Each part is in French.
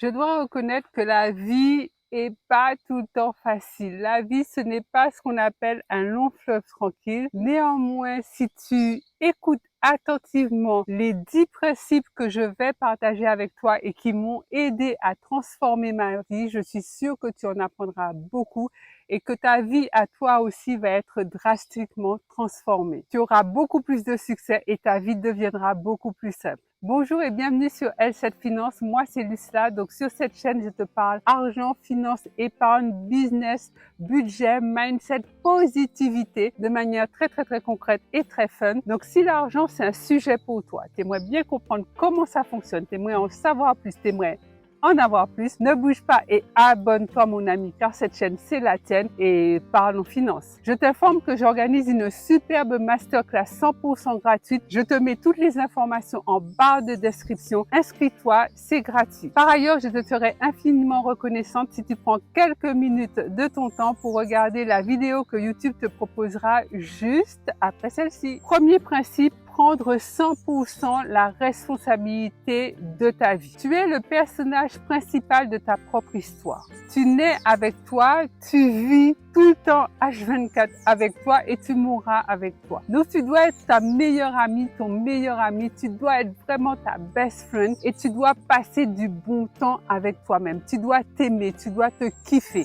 Je dois reconnaître que la vie est pas tout le temps facile. La vie, ce n'est pas ce qu'on appelle un long fleuve tranquille. Néanmoins, si tu écoutes attentivement les 10 principes que je vais partager avec toi et qui m'ont aidé à transformer ma vie, je suis sûre que tu en apprendras beaucoup et que ta vie à toi aussi va être drastiquement transformée. Tu auras beaucoup plus de succès et ta vie deviendra beaucoup plus simple. Bonjour et bienvenue sur L7 Finance. Moi, c'est Lucilla. Donc, sur cette chaîne, je te parle argent, finance, épargne, business, budget, mindset, positivité de manière très concrète et très fun. Donc, si l'argent, c'est un sujet pour toi, tu aimerais bien comprendre comment ça fonctionne, tu aimerais en savoir plus, tu aimerais en avoir plus, ne bouge pas et abonne-toi mon ami car cette chaîne c'est la tienne et parlons finance. Je t'informe que j'organise une superbe masterclass 100% gratuite. Je te mets toutes les informations en barre de description. Inscris-toi, c'est gratuit. Par ailleurs, je te serai infiniment reconnaissante si tu prends quelques minutes de ton temps pour regarder la vidéo que YouTube te proposera juste après celle-ci. Premier principe, prendre 100% la responsabilité de ta vie. Tu es le personnage principal de ta propre histoire. Tu nais avec toi, tu vis tout le temps H24 avec toi et tu mourras avec toi. Donc tu dois être ta meilleure amie, ton meilleur ami, tu dois être vraiment ta best friend et tu dois passer du bon temps avec toi-même. Tu dois t'aimer, tu dois te kiffer.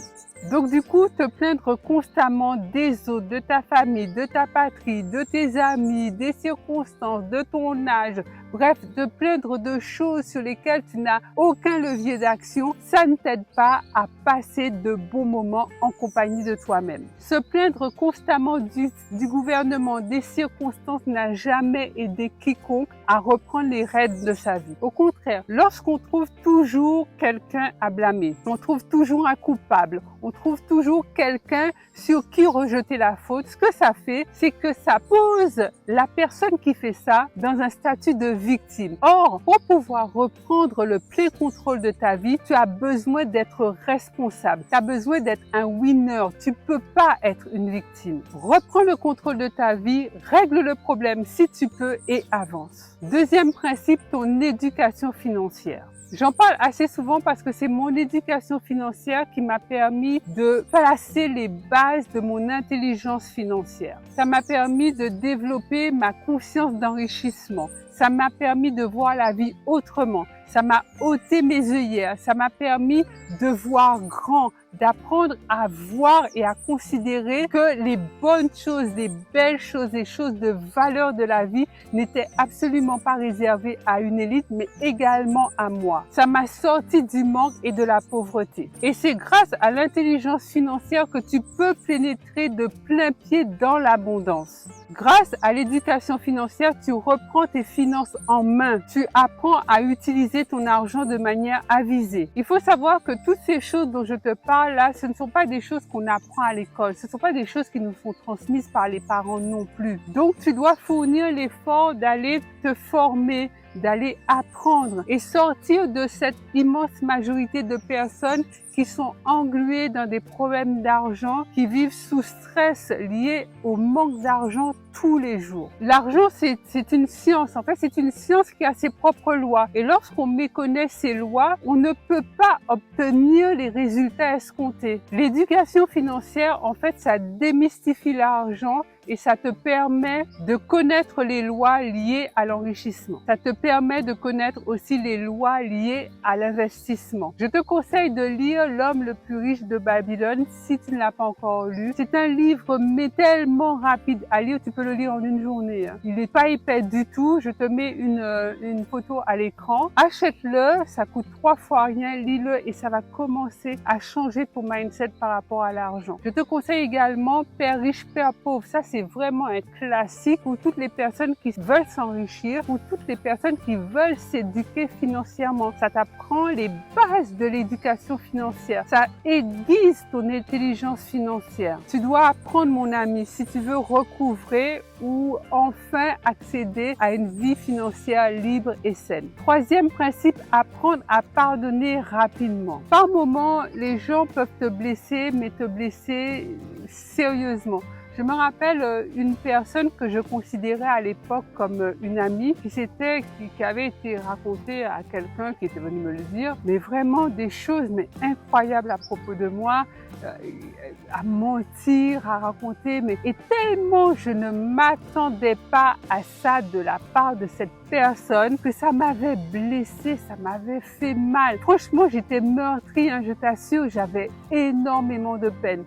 Donc du coup, te plaindre constamment des autres, de ta famille, de ta patrie, de tes amis, des circonstances, de ton âge, bref, te plaindre de choses sur lesquelles tu n'as aucun levier d'action, ça ne t'aide pas à passer de bons moments en compagnie de toi-même. Se plaindre constamment du gouvernement, des circonstances n'a jamais aidé quiconque à reprendre les rênes de sa vie. Au contraire, lorsqu'on trouve toujours quelqu'un à blâmer, on trouve toujours un coupable, on trouve toujours quelqu'un sur qui rejeter la faute. Ce que ça fait, c'est que ça pose la personne qui fait ça dans un statut de victime. Or, pour pouvoir reprendre le plein contrôle de ta vie, tu as besoin d'être responsable. Tu as besoin d'être un winner. Tu peux pas être une victime. Reprends le contrôle de ta vie, règle le problème si tu peux et avance. Deuxième principe, ton éducation financière. J'en parle assez souvent parce que c'est mon éducation financière qui m'a permis de placer les bases de mon intelligence financière. Ça m'a permis de développer ma conscience d'enrichissement. Ça m'a permis de voir la vie autrement. Ça m'a ôté mes œillères. Ça m'a permis de voir grand, d'apprendre à voir et à considérer que les bonnes choses, les belles choses, les choses de valeur de la vie n'étaient absolument pas réservées à une élite, mais également à moi. Ça m'a sorti du manque et de la pauvreté. Et c'est grâce à l'intelligence financière que tu peux pénétrer de plein pied dans l'abondance. Grâce à l'éducation financière, tu reprends tes finances en main. Tu apprends à utiliser ton argent de manière avisée. Il faut savoir que toutes ces choses dont je te parle là, ce ne sont pas des choses qu'on apprend à l'école. Ce ne sont pas des choses qui nous sont transmises par les parents non plus. Donc, tu dois fournir l'effort d'aller te former, d'aller apprendre et sortir de cette immense majorité de personnes qui sont engluées dans des problèmes d'argent, qui vivent sous stress lié au manque d'argent tous les jours. L'argent, c'est une science. En fait, c'est une science qui a ses propres lois. Et lorsqu'on méconnaît ces lois, on ne peut pas obtenir les résultats escomptés. L'éducation financière, en fait, ça démystifie l'argent et ça te permet de connaître les lois liées à l'enrichissement. Ça te permet de connaître aussi les lois liées à l'investissement. Je te conseille de lire L'homme le plus riche de Babylone si tu ne l'as pas encore lu. C'est un livre mais tellement rapide à lire, tu peux le lire en une journée. Il n'est pas épais du tout. Je te mets une photo à l'écran. Achète-le, ça coûte 3 fois rien, lis-le et ça va commencer à changer ton mindset par rapport à l'argent. Je te conseille également Père riche, Père pauvre. Ça, c'est vraiment un classique pour toutes les personnes qui veulent s'enrichir, pour toutes les personnes qui veulent s'éduquer financièrement. Ça t'apprend les bases de l'éducation financière. Ça aiguise ton intelligence financière. Tu dois apprendre, mon ami, si tu veux recouvrer ou enfin accéder à une vie financière libre et saine. Troisième principe, apprendre à pardonner rapidement. Par moments, les gens peuvent te blesser, mais te blesser sérieusement. Je me rappelle une personne que je considérais à l'époque comme une amie qui avait été racontée à quelqu'un qui était venu me le dire, mais vraiment des choses mais incroyables à propos de moi, à mentir, à raconter, et tellement je ne m'attendais pas à ça de la part de cette personne que ça m'avait blessée, ça m'avait fait mal. Franchement, j'étais meurtrie, je t'assure, j'avais énormément de peine.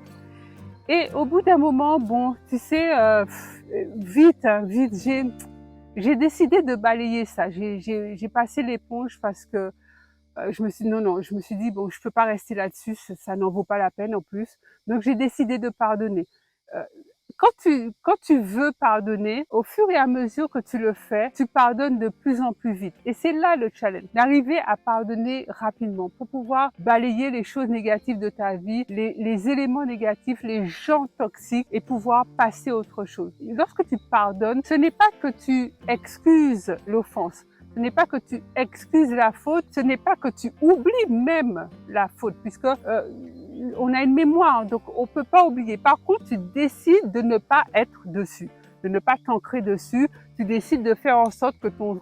Et au bout d'un moment, bon, tu sais, vite, j'ai décidé de balayer ça. J'ai passé l'éponge parce que je me suis dit, bon, je peux pas rester là-dessus, ça n'en vaut pas la peine en plus. Donc, j'ai décidé de pardonner. Euh, quand tu veux pardonner, au fur et à mesure que tu le fais, tu pardonnes de plus en plus vite. Et c'est là le challenge, d'arriver à pardonner rapidement pour pouvoir balayer les choses négatives de ta vie, les éléments négatifs, les gens toxiques et pouvoir passer à autre chose. Lorsque tu pardonnes, ce n'est pas que tu excuses l'offense. Ce n'est pas que tu excuses la faute, ce n'est pas que tu oublies même la faute, puisque on a une mémoire, donc on peut pas oublier. Par contre, tu décides de ne pas être dessus, de ne pas t'ancrer dessus. Tu décides de faire en sorte que ton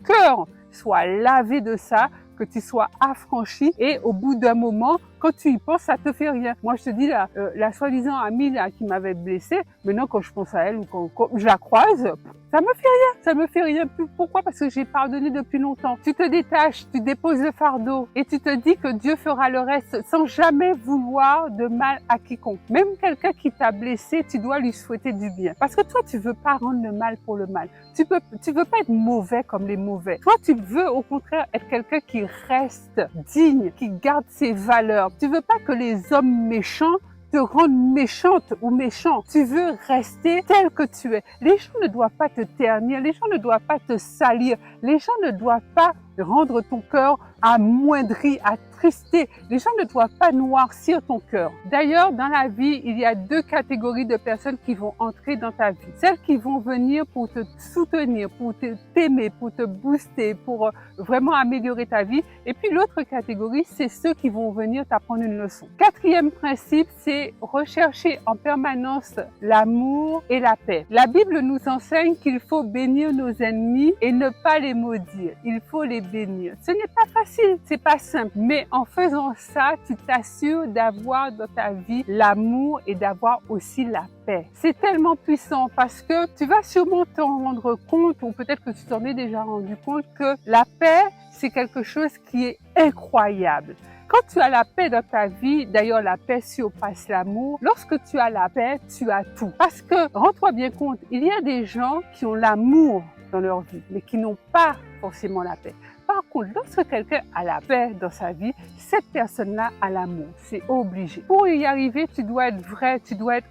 cœur soit lavé de ça, que tu sois affranchi, et au bout d'un moment, quand tu y penses, ça te fait rien. Moi, je te dis, la soi-disant amie là, qui m'avait blessée, maintenant quand je pense à elle ou quand je la croise, ça me fait rien. Ça me fait rien. Pourquoi? Parce que j'ai pardonné depuis longtemps. Tu te détaches, tu déposes le fardeau et tu te dis que Dieu fera le reste sans jamais vouloir de mal à quiconque. Même quelqu'un qui t'a blessé, tu dois lui souhaiter du bien. Parce que toi, tu veux pas rendre le mal pour le mal. Tu veux pas être mauvais comme les mauvais. Toi, tu veux au contraire être quelqu'un qui reste digne, qui garde ses valeurs. Tu veux pas que les hommes méchants te rendent méchante ou méchant. Tu veux rester tel que tu es. Les gens ne doivent pas te ternir, les gens ne doivent pas te salir, les gens ne doivent pas rendre ton cœur amoindri, attristé. Les gens ne doivent pas noircir ton cœur. D'ailleurs, dans la vie, il y a deux catégories de personnes qui vont entrer dans ta vie. Celles qui vont venir pour te soutenir, pour t'aimer, pour te booster, pour vraiment améliorer ta vie. Et puis l'autre catégorie, c'est ceux qui vont venir t'apprendre une leçon. Quatrième principe, c'est rechercher en permanence l'amour et la paix. La Bible nous enseigne qu'il faut bénir nos ennemis et ne pas les maudire. Il faut les bénir. Ce n'est pas facile, c'est pas simple, mais en faisant ça, tu t'assures d'avoir dans ta vie l'amour et d'avoir aussi la paix. C'est tellement puissant parce que tu vas sûrement t'en rendre compte, ou peut-être que tu t'en es déjà rendu compte, que la paix, c'est quelque chose qui est incroyable. Quand tu as la paix dans ta vie, d'ailleurs la paix surpasse l'amour, lorsque tu as la paix, tu as tout. Parce que, rends-toi bien compte, il y a des gens qui ont l'amour dans leur vie, mais qui n'ont pas forcément la paix. Par contre, lorsque quelqu'un a la paix dans sa vie, cette personne-là a l'amour. C'est obligé. Pour y arriver, tu dois être vrai, tu dois être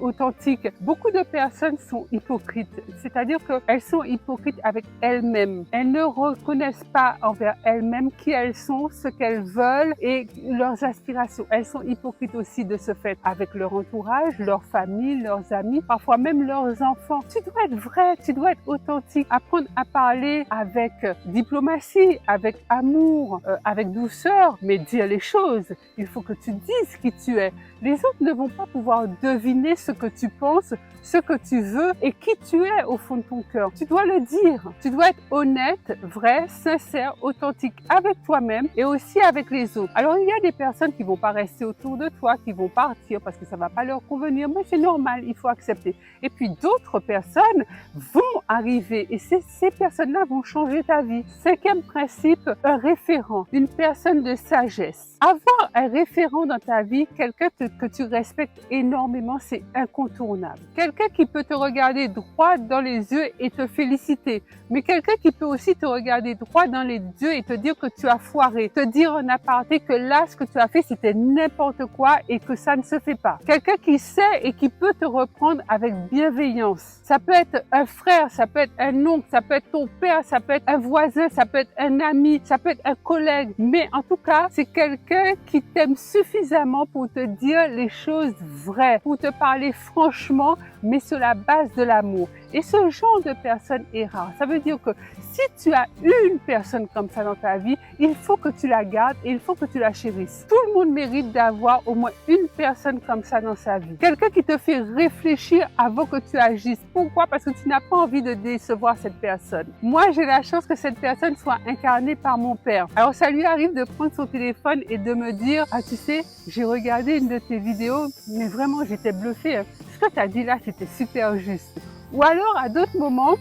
authentique. Beaucoup de personnes sont hypocrites. C'est-à-dire qu'elles sont hypocrites avec elles-mêmes. Elles ne reconnaissent pas envers elles-mêmes qui elles sont, ce qu'elles veulent et leurs aspirations. Elles sont hypocrites aussi de ce fait avec leur entourage, leur famille, leurs amis, parfois même leurs enfants. Tu dois être vrai, tu dois être authentique. Apprendre à parler avec diplomatie, avec amour, avec douceur, mais dire les choses. Il faut que tu dises qui tu es. Les autres ne vont pas pouvoir deviner ce que tu penses, ce que tu veux et qui tu es au fond de ton cœur. Tu dois le dire. Tu dois être honnête, vrai, sincère, authentique avec toi-même et aussi avec les autres. Alors, il y a des personnes qui vont pas rester autour de toi, qui vont partir parce que ça va pas leur convenir, mais c'est normal, il faut accepter. Et puis, d'autres personnes vont arriver et ces personnes-là vont changer ta vie. Cinquième principe, un référent, une personne de sagesse. Avoir un référent dans ta vie, quelqu'un que tu respectes énormément, c'est incontournable. Quelqu'un qui peut te regarder droit dans les yeux et te féliciter, mais quelqu'un qui peut aussi te regarder droit dans les yeux et te dire que tu as foiré, te dire en aparté que là, ce que tu as fait, c'était n'importe quoi et que ça ne se fait pas. Quelqu'un qui sait et qui peut te reprendre avec bienveillance. Ça peut être un frère, ça peut être un oncle, ça peut être ton père, ça peut être un voisin, ça peut être un ami, ça peut être un collègue, mais en tout cas, c'est quelqu'un qui t'aime suffisamment pour te dire les choses vraies, pour te parler franchement, mais sur la base de l'amour. Et ce genre de personne est rare. Ça veut dire que si tu as une personne comme ça dans ta vie, il faut que tu la gardes et il faut que tu la chérisses. Tout le monde mérite d'avoir au moins une personne comme ça dans sa vie. Quelqu'un qui te fait réfléchir avant que tu agisses. Pourquoi? Parce que tu n'as pas envie de décevoir cette personne. Moi, j'ai la chance que cette personne soit incarnée par mon père. Alors, ça lui arrive de prendre son téléphone et de me dire, ah, tu sais, j'ai regardé une de tes vidéos, mais vraiment, j'étais bluffée. Ce que tu as dit là, c'était super juste. Ou alors, à d'autres moments,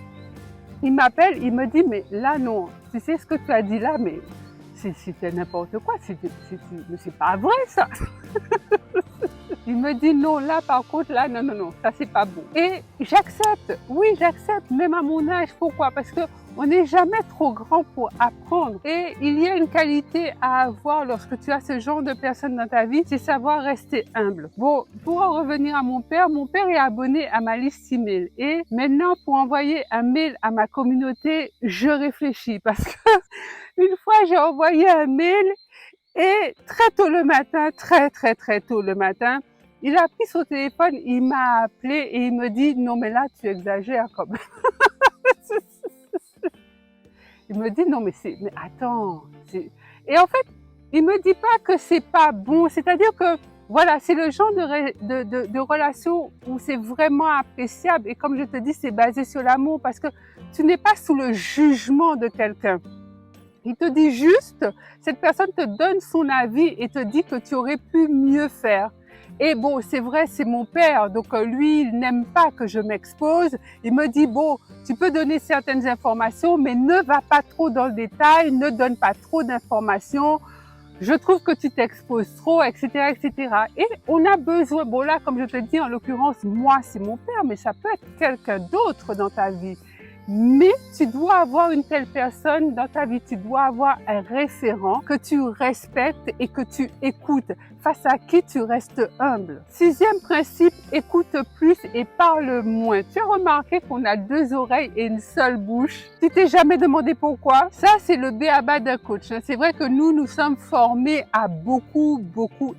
il m'appelle, il me dit, mais là, non, tu sais ce que tu as dit là, mais c'était n'importe quoi, mais c'est pas vrai ça. Il me dit non, là par contre, là, non, ça c'est pas bon. Et j'accepte, oui j'accepte, même à mon âge. Pourquoi? Parce que on n'est jamais trop grand pour apprendre. Et il y a une qualité à avoir lorsque tu as ce genre de personnes dans ta vie, c'est savoir rester humble. Bon, pour en revenir à mon père est abonné à ma liste email. Et maintenant, pour envoyer un mail à ma communauté, je réfléchis parce que une fois, j'ai envoyé un mail et très tôt le matin, très tôt le matin, il a pris son téléphone, il m'a appelé et il me dit « Non, mais là, tu exagères quand même. » Il me dit « Non, mais attends. » Et en fait, il me dit pas que c'est pas bon. C'est-à-dire que, voilà, c'est le genre de relation où c'est vraiment appréciable. Et comme je te dis, c'est basé sur l'amour parce que tu n'es pas sous le jugement de quelqu'un. Il te dit juste, cette personne te donne son avis et te dit que tu aurais pu mieux faire. Et bon, c'est vrai, c'est mon père, donc lui, il n'aime pas que je m'expose. Il me dit, bon, tu peux donner certaines informations, mais ne va pas trop dans le détail, ne donne pas trop d'informations. Je trouve que tu t'exposes trop, etc., etc. Et on a besoin, bon là, comme je te dis, en l'occurrence, moi, c'est mon père, mais ça peut être quelqu'un d'autre dans ta vie. Mais tu dois avoir une telle personne dans ta vie, tu dois avoir un référent que tu respectes et que tu écoutes, face à qui tu restes humble. Sixième principe, écoute plus et parle moins. Tu as remarqué qu'on a deux oreilles et une seule bouche. Tu t'es jamais demandé pourquoi? Ça, c'est le b.a.-ba d'un coach. C'est vrai que nous sommes formés à beaucoup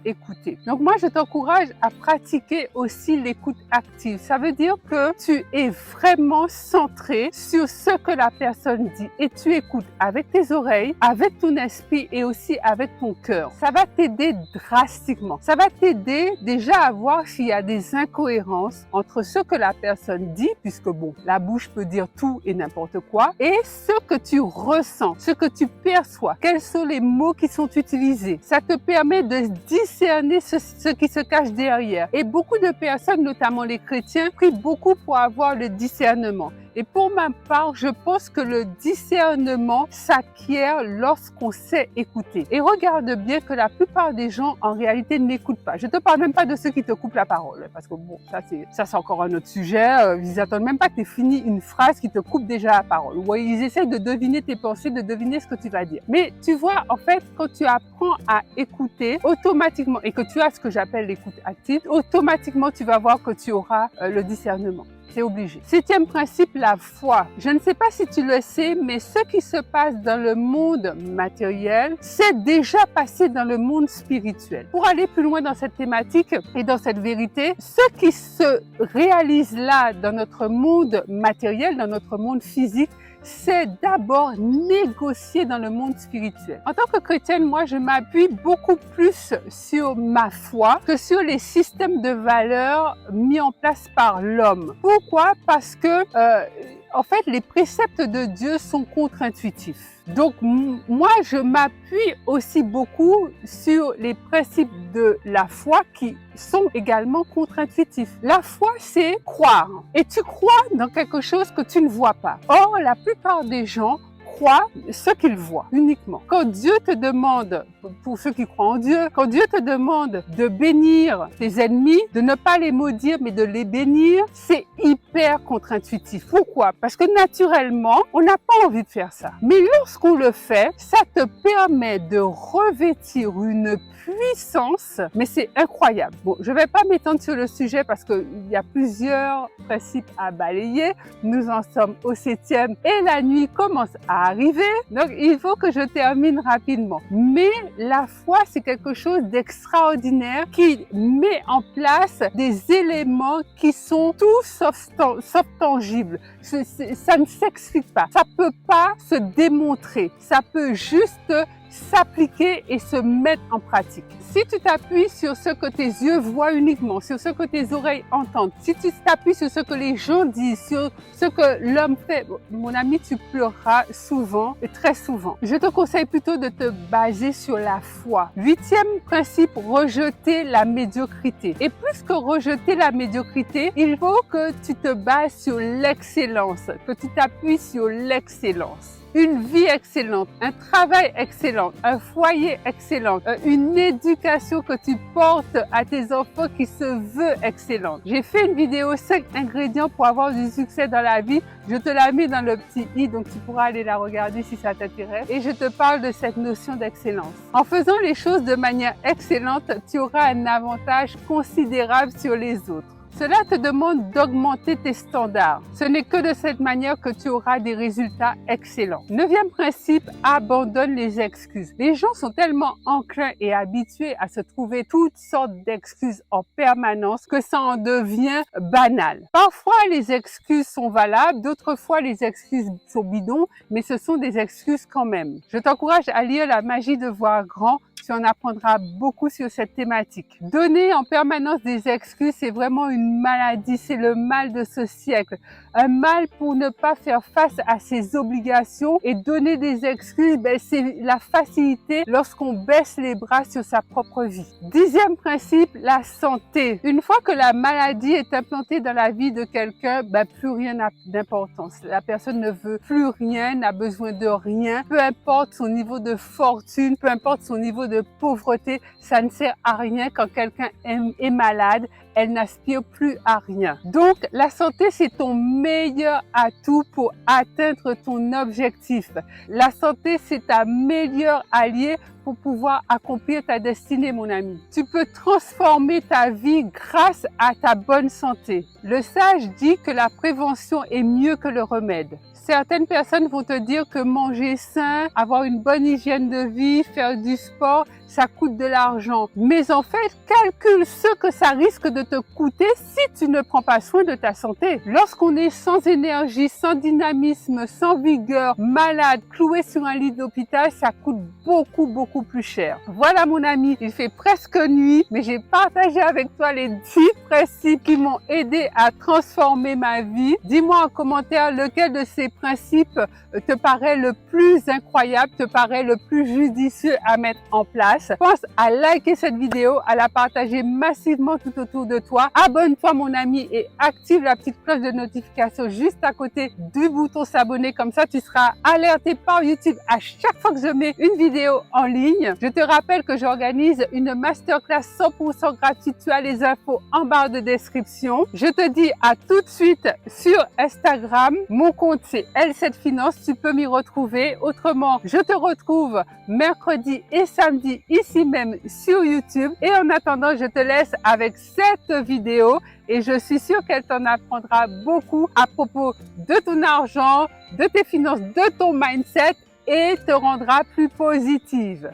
écouter. Donc moi, je t'encourage à pratiquer aussi l'écoute active. Ça veut dire que tu es vraiment centré sur ce que la personne dit et tu écoutes avec tes oreilles, avec ton esprit et aussi avec ton cœur. Ça va t'aider drastiquement. Ça va t'aider déjà à voir s'il y a des incohérences entre ce que la personne dit, puisque bon, la bouche peut dire tout et n'importe quoi, et ce que tu ressens, ce que tu perçois, quels sont les mots qui sont utilisés. Ça te permet de discerner ce qui se cache derrière. Et beaucoup de personnes, notamment les chrétiens, prient beaucoup pour avoir le discernement. Et pour ma part, je pense que le discernement s'acquiert lorsqu'on sait écouter. Et regarde bien que la plupart des gens, en réalité, n'écoutent pas. Je te parle même pas de ceux qui te coupent la parole, parce que bon, ça c'est encore un autre sujet. Ils attendent même pas que tu aies fini une phrase qui te coupe déjà la parole. Ouais, ils essaient de deviner tes pensées, de deviner ce que tu vas dire. Mais tu vois, en fait, quand tu apprends à écouter, automatiquement, et que tu as ce que j'appelle l'écoute active, automatiquement, tu vas voir que tu auras le discernement. C'est obligé. Septième principe, la foi. Je ne sais pas si tu le sais, mais ce qui se passe dans le monde matériel, c'est déjà passé dans le monde spirituel. Pour aller plus loin dans cette thématique et dans cette vérité, ce qui se réalise là dans notre monde matériel, dans notre monde physique, c'est d'abord négocier dans le monde spirituel. En tant que chrétienne, moi, je m'appuie beaucoup plus sur ma foi que sur les systèmes de valeurs mis en place par l'homme. Pourquoi? Parce que, en fait, les préceptes de Dieu sont contre-intuitifs. Donc, moi, je m'appuie aussi beaucoup sur les principes de la foi qui sont également contre-intuitifs. La foi, c'est croire. Et tu crois dans quelque chose que tu ne vois pas. Or, la plupart des gens croient ce qu'ils voient uniquement. Quand Dieu te demande, pour ceux qui croient en Dieu, quand Dieu te demande de bénir tes ennemis, de ne pas les maudire mais de les bénir, c'est hyper contre-intuitif. Pourquoi? Parce que naturellement, on n'a pas envie de faire ça. Mais lorsqu'on le fait, ça te permet de revêtir une puissance, mais c'est incroyable. Bon, je ne vais pas m'étendre sur le sujet parce qu'il y a plusieurs principes à balayer. Nous en sommes au 7e et la nuit commence à arriver. Donc, il faut que je termine rapidement. Mais la foi, c'est quelque chose d'extraordinaire qui met en place des éléments qui sont tout sauf tangibles. Ça ne s'explique pas. Ça peut pas se démontrer. Ça peut juste s'appliquer et se mettre en pratique. Si tu t'appuies sur ce que tes yeux voient uniquement, sur ce que tes oreilles entendent, si tu t'appuies sur ce que les gens disent, sur ce que l'homme fait, mon ami, tu pleureras souvent et très souvent. Je te conseille plutôt de te baser sur la foi. 8e principe, rejeter la médiocrité. Et plus que rejeter la médiocrité, il faut que tu te bases sur l'excellence, que tu t'appuies sur l'excellence. Une vie excellente, un travail excellent, un foyer excellent, une éducation que tu portes à tes enfants qui se veut excellente. J'ai fait une vidéo 5 ingrédients pour avoir du succès dans la vie. Je te la mets dans le petit i, donc tu pourras aller la regarder si ça t'intéresse. Et je te parle de cette notion d'excellence. En faisant les choses de manière excellente, tu auras un avantage considérable sur les autres. Cela te demande d'augmenter tes standards. Ce n'est que de cette manière que tu auras des résultats excellents. 9e principe, abandonne les excuses. Les gens sont tellement enclins et habitués à se trouver toutes sortes d'excuses en permanence que ça en devient banal. Parfois, les excuses sont valables, d'autres fois, les excuses sont bidons, mais ce sont des excuses quand même. Je t'encourage à lire La magie de voir grand. Tu en apprendras beaucoup sur cette thématique. Donner en permanence des excuses, c'est vraiment une maladie, c'est le mal de ce siècle. Un mal pour ne pas faire face à ses obligations et donner des excuses, c'est la facilité lorsqu'on baisse les bras sur sa propre vie. 10e principe, la santé. Une fois que la maladie est implantée dans la vie de quelqu'un, plus rien n'a d'importance. La personne ne veut plus rien, n'a besoin de rien. Peu importe son niveau de fortune, peu importe son niveau de pauvreté, ça ne sert à rien quand quelqu'un est malade. Elle n'aspire plus à rien. Donc, la santé, c'est ton meilleur atout pour atteindre ton objectif. La santé, c'est ta meilleure alliée pour pouvoir accomplir ta destinée, mon ami. Tu peux transformer ta vie grâce à ta bonne santé. Le sage dit que la prévention est mieux que le remède. Certaines personnes vont te dire que manger sain, avoir une bonne hygiène de vie, faire du sport, ça coûte de l'argent. Mais en fait, calcule ce que ça risque de te coûter si tu ne prends pas soin de ta santé. Lorsqu'on est sans énergie, sans dynamisme, sans vigueur, malade, cloué sur un lit d'hôpital, ça coûte beaucoup plus cher. Voilà mon ami, il fait presque nuit, mais j'ai partagé avec toi les 10 principes qui m'ont aidé à transformer ma vie. Dis-moi en commentaire lequel de ces principes te paraît le plus incroyable, te paraît le plus judicieux à mettre en place. Pense à liker cette vidéo, à la partager massivement tout autour de toi. Abonne-toi mon ami et active la petite cloche de notification juste à côté du bouton s'abonner. Comme ça, tu seras alerté par YouTube à chaque fois que je mets une vidéo en ligne. Je te rappelle que j'organise une masterclass 100% gratuite. Tu as les infos en barre de description. Je te dis à tout de suite sur Instagram. Mon compte, c'est L7 Finance. Tu peux m'y retrouver. Autrement, je te retrouve mercredi et samedi ici même sur YouTube. Et en attendant, je te laisse avec cette vidéo et je suis sûre qu'elle t'en apprendra beaucoup à propos de ton argent, de tes finances, de ton mindset et te rendra plus positive.